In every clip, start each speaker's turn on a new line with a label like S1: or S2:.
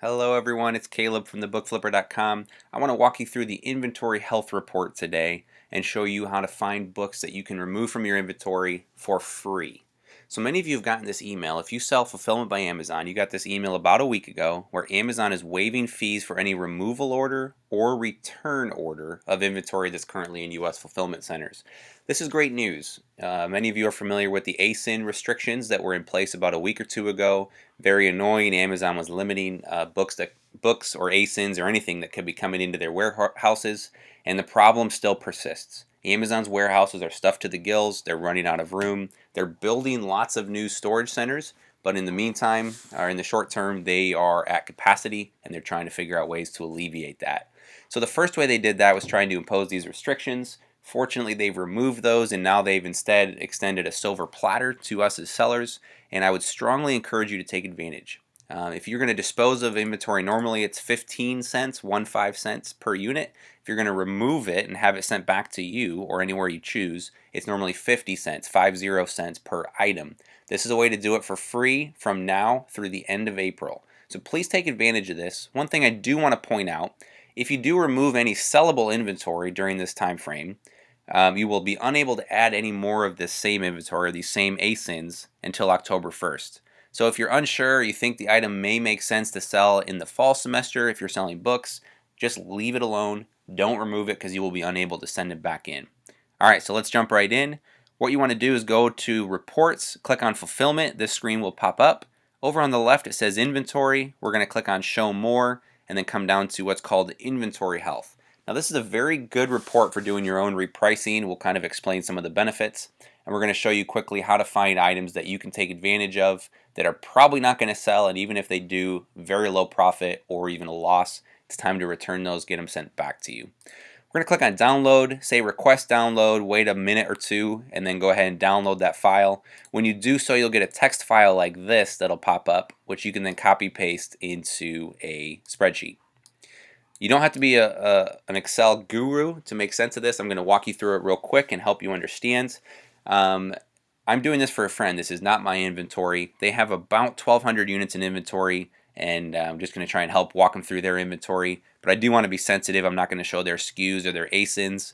S1: Hello everyone, it's Caleb from thebookflipper.com. I want to walk you through the inventory health report today and show you how to find books that you can remove from your inventory for free. So many of you have gotten this email. If you sell Fulfillment by Amazon, you got this email about a week ago where Amazon is waiving fees for any removal order or return order of inventory that's currently in U.S. fulfillment centers. This is great news. Many of you are familiar with the ASIN restrictions that were in place about a week or two ago. Very annoying. Amazon was limiting books or ASINs or anything that could be coming into their warehouses, and the problem still persists. Amazon's warehouses are stuffed to the gills. They're running out of room. They're building lots of new storage centers, but in the meantime, or in the short term, they are at capacity, and they're trying to figure out ways to alleviate that. So the first way they did that was trying to impose these restrictions. Fortunately, they've removed those, and now they've instead extended a silver platter to us as sellers, and I would strongly encourage you to take advantage. If you're going to dispose of inventory, normally it's 15 cents, 15 cents per unit. If you're going to remove it and have it sent back to you or anywhere you choose, it's normally 50 cents, 50 cents per item. This is a way to do it for free from now through the end of April. So please take advantage of this. One thing I do want to point out, if you do remove any sellable inventory during this time frame, you will be unable to add any more of this same inventory, or these same ASINs, until October 1st. So if you're unsure, you think the item may make sense to sell in the fall semester if you're selling books, just leave it alone. Don't remove it because you will be unable to send it back in. Alright, so let's jump right in. What you want to do is go to Reports, click on Fulfillment. This screen will pop up. Over on the left it says Inventory. We're going to click on Show More and then come down to what's called Inventory Health. Now this is a very good report for doing your own repricing. We'll kind of explain some of the benefits, and we're going to show you quickly how to find items that you can take advantage of that are probably not going to sell, and even if they do, very low profit or even a loss. It's time to return those, get them sent back to you. We're going to click on Download, say Request Download, wait a minute or two, and then go ahead and download that file. When you do so, you'll get a text file like this that'll pop up, which you can then copy paste into a spreadsheet. You don't have to be an Excel guru to make sense of this. I'm going to walk you through it real quick and help you understand. I'm doing this for a friend. This is not my inventory. They have about 1,200 units in inventory, and I'm just going to try and help walk them through their inventory. But I do want to be sensitive. I'm not going to show their SKUs or their ASINs.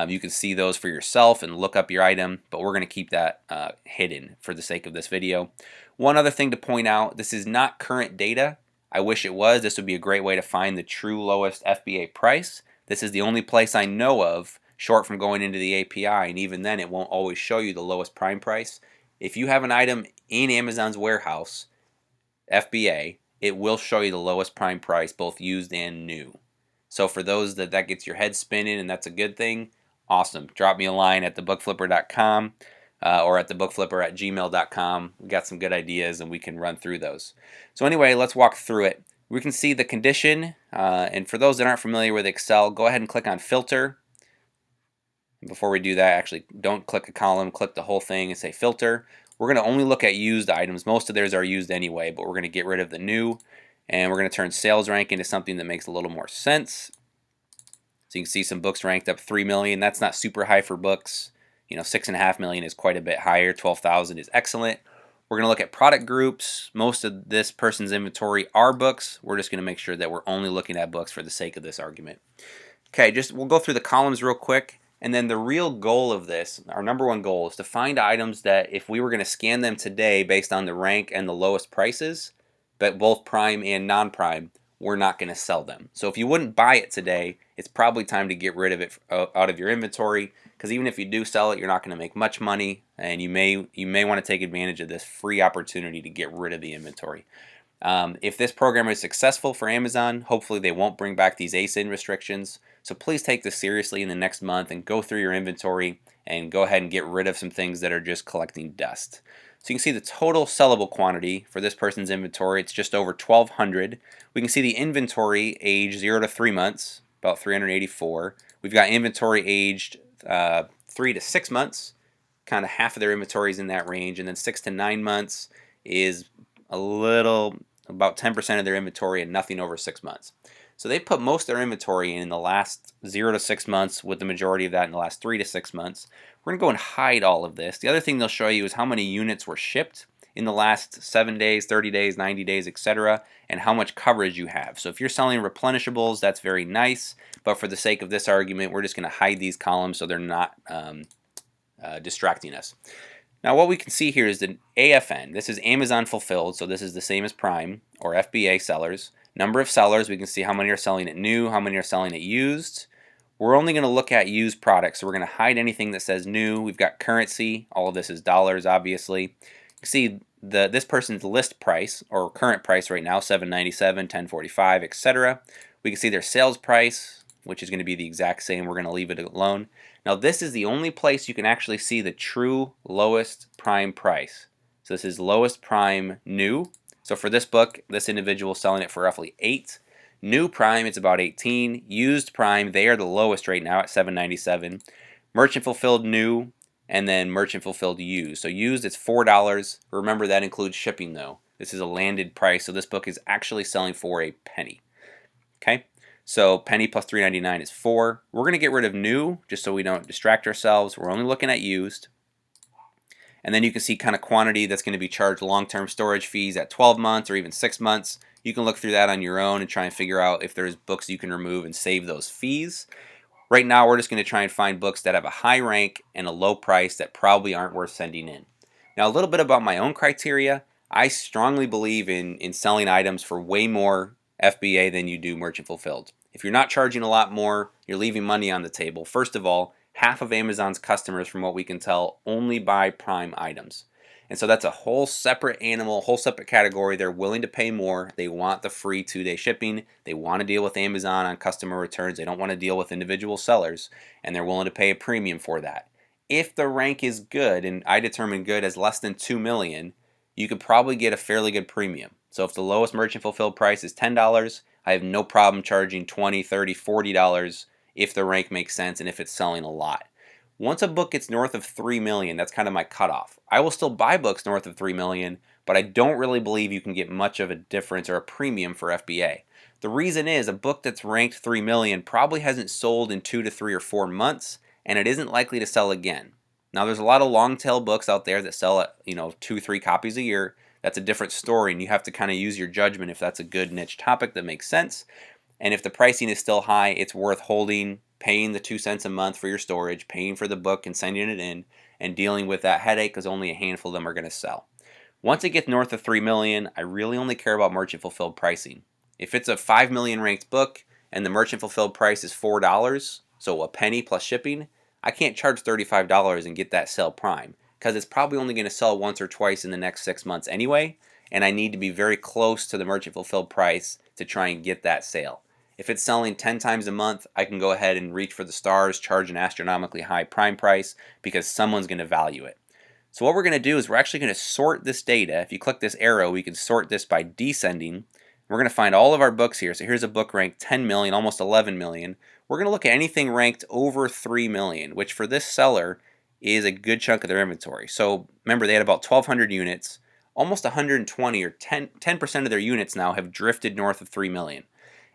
S1: You can see those for yourself and look up your item, but we're going to keep that hidden for the sake of this video. One other thing to point out, this is not current data. I wish it was. This would be a great way to find the true lowest FBA price. This is the only place I know of, short from going into the API, and even then it won't always show you the lowest prime price. If you have an item in Amazon's warehouse, FBA, it will show you the lowest prime price, both used and new. So for those that gets your head spinning and that's a good thing, awesome. Drop me a line at thebookflipper.com. Or at thebookflipper@gmail.com. We got some good ideas and we can run through those. So anyway, let's walk through it. We can see the condition, and for those that aren't familiar with Excel, go ahead and click on Filter. Before we do that, actually don't click a column, click the whole thing and say Filter. We're going to only look at used items. Most of theirs are used anyway, but we're going to get rid of the new, and we're going to turn sales rank into something that makes a little more sense. So you can see some books ranked up 3 million. That's not super high for books. 6.5 million is quite a bit higher. 12,000 is excellent. We're going to look at product groups. Most of this person's inventory are books. We're just going to make sure that we're only looking at books for the sake of this argument. Okay, we'll go through the columns real quick. And then the real goal of this, our number one goal, is to find items that if we were going to scan them today based on the rank and the lowest prices, but both prime and non-prime, we're not going to sell them. So if you wouldn't buy it today, it's probably time to get rid of it out of your inventory, because even if you do sell it, you're not going to make much money, and you may want to take advantage of this free opportunity to get rid of the inventory. If this program is successful for Amazon, hopefully they won't bring back these ASIN restrictions. So please take this seriously in the next month and go through your inventory and go ahead and get rid of some things that are just collecting dust. So you can see the total sellable quantity for this person's inventory. It's just over 1,200. We can see the inventory age 0 to 3 months, about 384. We've got inventory aged 3 to 6 months. Kind of half of their inventory is in that range. And then 6 to 9 months is about 10% of their inventory, and nothing over 6 months. So they put most of their inventory in the last 0 to 6 months, with the majority of that in the last 3 to 6 months. We're going to go and hide all of this. The other thing they'll show you is how many units were shipped in the last 7 days, 30 days, 90 days, etc., and how much coverage you have. So if you're selling replenishables, that's very nice, but for the sake of this argument, we're just going to hide these columns so they're not distracting us. Now what we can see here is the AFN. This is Amazon fulfilled, so this is the same as Prime or FBA sellers. Number of sellers, we can see how many are selling it new, how many are selling it used. We're only going to look at used products, so we're going to hide anything that says new. We've got currency. All of this is dollars, obviously. You can see this person's list price or current price right now, $7.97, $10.45, etc. We can see their sales price, which is going to be the exact same. We're going to leave it alone. Now this is the only place you can actually see the true lowest prime price. So this is lowest prime new. So for this book, this individual is selling it for roughly 8. New prime, it's about 18. Used prime, they are the lowest right now at $7.97. Merchant fulfilled new, and then merchant fulfilled used. So used, it's $4. Remember that includes shipping though. This is a landed price, so this book is actually selling for a penny. Okay, so penny plus $3.99 is 4. We're going to get rid of new just so we don't distract ourselves. We're only looking at used. And then you can see kind of quantity that's going to be charged long-term storage fees at 12 months or even 6 months. You can look through that on your own and try and figure out if there's books you can remove and save those fees. Right now we're just going to try and find books that have a high rank and a low price that probably aren't worth sending in. Now a little bit about my own criteria. I strongly believe in selling items for way more FBA than you do merchant fulfilled. If you're not charging a lot more, you're leaving money on the table. First of all, half of Amazon's customers, from what we can tell, only buy Prime items. And so that's a whole separate animal, whole separate category. They're willing to pay more. They want the free 2-day shipping. They want to deal with Amazon on customer returns. They don't want to deal with individual sellers, and they're willing to pay a premium for that. If the rank is good, and I determine good as less than 2 million, you could probably get a fairly good premium. So if the lowest merchant fulfilled price is $10, I have no problem charging $20, $30, $40 if the rank makes sense and if it's selling a lot. Once a book gets north of 3 million, that's kind of my cutoff. I will still buy books north of 3 million, but I don't really believe you can get much of a difference or a premium for FBA. The reason is a book that's ranked 3 million probably hasn't sold in 2 to 3 or 4 months, and it isn't likely to sell again. Now there's a lot of long tail books out there that sell at 2, 3 copies a year. That's a different story, and you have to kind of use your judgment if that's a good niche topic that makes sense. And if the pricing is still high, it's worth holding, paying the 2 cents a month for your storage, paying for the book and sending it in, and dealing with that headache because only a handful of them are going to sell. Once it gets north of 3 million, I really only care about merchant fulfilled pricing. If it's a 5 million ranked book and the merchant fulfilled price is $4, so a penny plus shipping, I can't charge $35 and get that sale Prime because it's probably only going to sell once or twice in the next 6 months anyway, and I need to be very close to the merchant fulfilled price to try and get that sale. If it's selling 10 times a month, I can go ahead and reach for the stars, charge an astronomically high Prime price because someone's going to value it. So what we're going to do is we're actually going to sort this data. If you click this arrow, we can sort this by descending. We're going to find all of our books here. So here's a book ranked 10 million, almost 11 million. We're going to look at anything ranked over 3 million, which for this seller is a good chunk of their inventory. So remember, they had about 1,200 units. Almost 120 or 10% of their units now have drifted north of 3 million.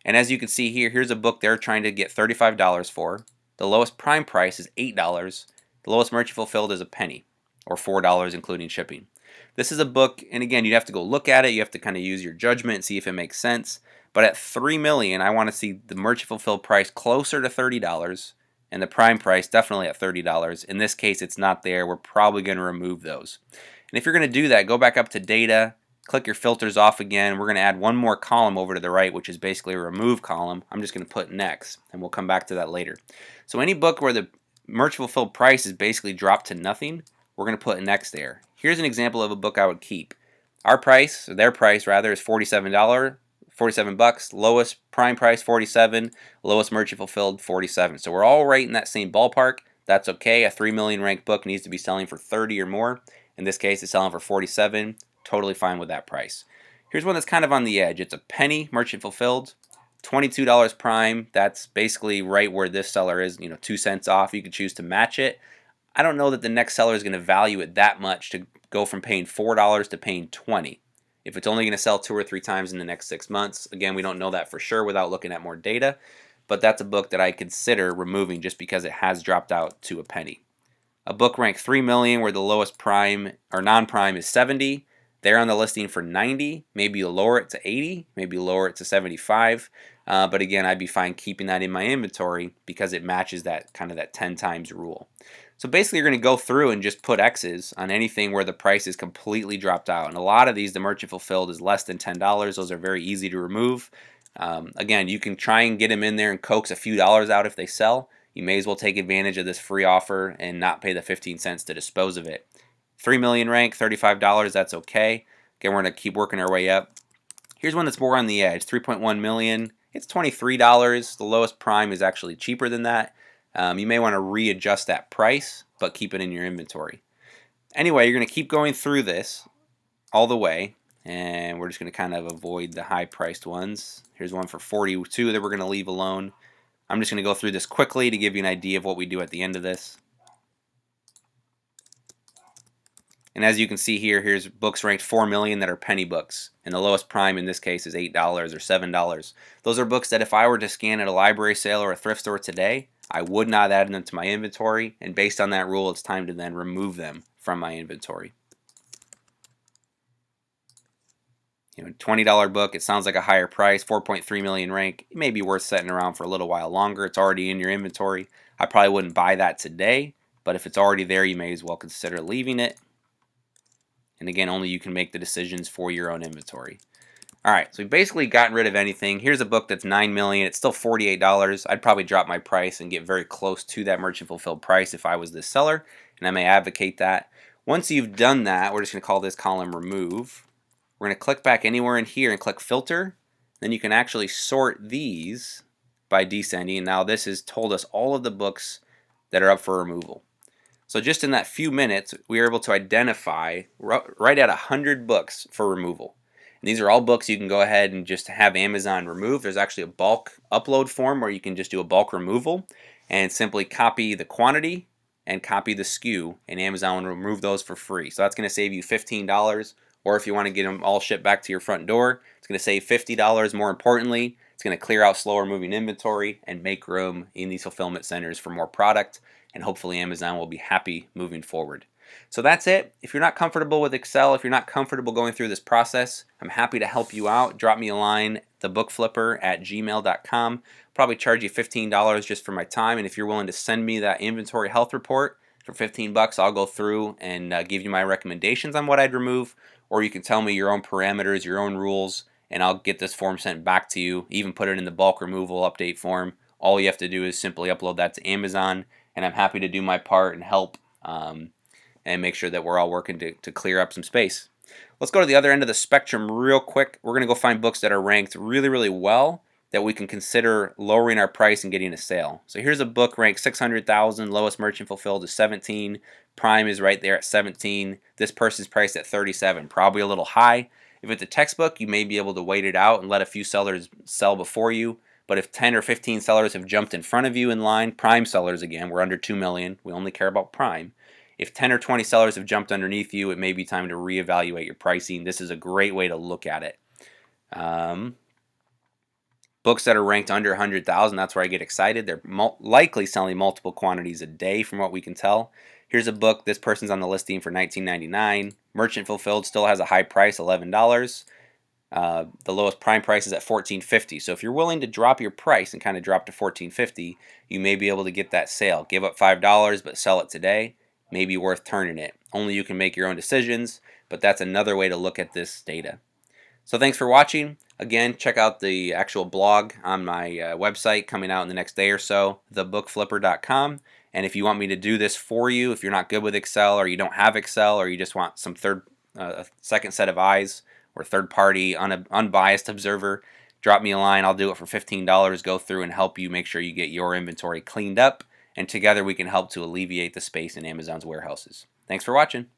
S1: And as you can see here, here's a book they're trying to get $35 for. The lowest Prime price is $8. The lowest merchant fulfilled is a penny, or $4 including shipping. This is a book, and again, you'd have to go look at it. You have to kind of use your judgment and see if it makes sense. But at 3 million, I want to see the merchant fulfilled price closer to $30 and the Prime price definitely at $30. In this case, it's not there. We're probably going to remove those. And if you're going to do that, go back up to data, click your filters off again. We're going to add one more column over to the right, which is basically a remove column. I'm just going to put next, and we'll come back to that later. So any book where the merchant fulfilled price is basically dropped to nothing, we're going to put next there. Here's an example of a book I would keep. Our price, or their price rather, is $47. $47. Lowest Prime price $47. Lowest merchant fulfilled $47. So we're all right in that same ballpark. That's okay. A 3 million ranked book needs to be selling for 30 or more. In this case, it's selling for 47. Totally fine with that price. Here's one that's kind of on the edge. It's a penny merchant fulfilled. $22 Prime. That's basically right where this seller is, 2 cents off. You could choose to match it. I don't know that the next seller is going to value it that much to go from paying $4 to paying $20. If it's only going to sell 2 or 3 times in the next 6 months, again, we don't know that for sure without looking at more data, but that's a book that I consider removing just because it has dropped out to a penny. A book ranked 3 million where the lowest Prime or non-Prime is 70. They're on the listing for 90. Maybe you lower it to 80. Maybe you lower it to 75. But again, I'd be fine keeping that in my inventory because it matches that kind of that 10 times rule. So basically, you're going to go through and just put X's on anything where the price is completely dropped out. And a lot of these, the merchant fulfilled is less than $10. Those are very easy to remove. Again, you can try and get them in there and coax a few dollars out if they sell. You may as well take advantage of this free offer and not pay the 15 cents to dispose of it. 3 million rank, $35, that's okay. Again, we're going to keep working our way up. Here's one that's more on the edge, 3.1 million. It's $23. The lowest prime is actually cheaper than that. You may want to readjust that price, but keep it in your inventory. Anyway, you're going to keep going through this all the way, and we're just going to kind of avoid the high-priced ones. Here's one for 42 that we're going to leave alone. I'm just going to go through this quickly to give you an idea of what we do at the end of this. And as you can see here, here's books ranked 4 million that are penny books. And the lowest prime in this case is $8 or $7. Those are books that if I were to scan at a library sale or a thrift store today, I would not add them to my inventory. And based on that rule, it's time to then remove them from my inventory. You know, $20 book, it sounds like a higher price, 4.3 million rank. It may be worth setting around for a little while longer. It's already in your inventory. I probably wouldn't buy that today, but if it's already there, you may as well consider leaving it. And again, only you can make the decisions for your own inventory. All right, so we've basically gotten rid of anything. Here's a book that's $9 million. It's still $48. I'd probably drop my price and get very close to that merchant fulfilled price if I was this seller, and I may advocate that. Once you've done that, we're just going to call this column remove. We're going to click back anywhere in here and click filter. Then you can actually sort these by descending. And now this has told us all of the books that are up for removal. So just in that few minutes, we were able to identify right at 100 books for removal. And these are all books you can go ahead and just have Amazon remove. There's actually a bulk upload form where you can just do a bulk removal and simply copy the quantity and copy the SKU, and Amazon will remove those for free. So that's going to save you $15, or if you want to get them all shipped back to your front door, it's going to save $50. More importantly, it's going to clear out slower moving inventory and make room in these fulfillment centers for more product. And hopefully Amazon will be happy moving forward. So that's it. If you're not comfortable with Excel, if you're not comfortable going through this process, I'm happy to help you out. Drop me a line, thebookflipper@gmail.com. Probably charge you $15 just for my time. And if you're willing to send me that inventory health report for 15 bucks, I'll go through and give you my recommendations on what I'd remove. Or you can tell me your own parameters, your own rules, and I'll get this form sent back to you. Even put it in the bulk removal update form. All you have to do is simply upload that to Amazon. And I'm happy to do my part and help and make sure that we're all working to clear up some space. Let's go to the other end of the spectrum real quick. We're going to go find books that are ranked really, really well that we can consider lowering our price and getting a sale. So here's a book ranked 600,000, lowest merchant fulfilled is 17. Prime is right there at 17. This person's priced at 37, probably a little high. If it's a textbook, you may be able to wait it out and let a few sellers sell before you. But if 10 or 15 sellers have jumped in front of you in line, prime sellers again, we're under 2 million. We only care about prime. If 10 or 20 sellers have jumped underneath you, it may be time to reevaluate your pricing. This is a great way to look at it. Books that are ranked under 100,000, that's where I get excited. They're likely selling multiple quantities a day from what we can tell. Here's a book. This person's on the listing for $19.99. Merchant fulfilled still has a high price, $11. The lowest prime price is at $14.50. So if you're willing to drop your price and kind of drop to $14.50, you may be able to get that sale. Give up $5 but sell it today. May be worth turning it. Only you can make your own decisions, but that's another way to look at this data. So thanks for watching. Again, check out the actual blog on my website coming out in the next day or so, thebookflipper.com. And if you want me to do this for you, if you're not good with Excel or you don't have Excel or you just want some a second set of eyes or third-party unbiased observer, drop me a line. I'll do it for $15. Go through and help you make sure you get your inventory cleaned up. And together we can help to alleviate the space in Amazon's warehouses. Thanks for watching.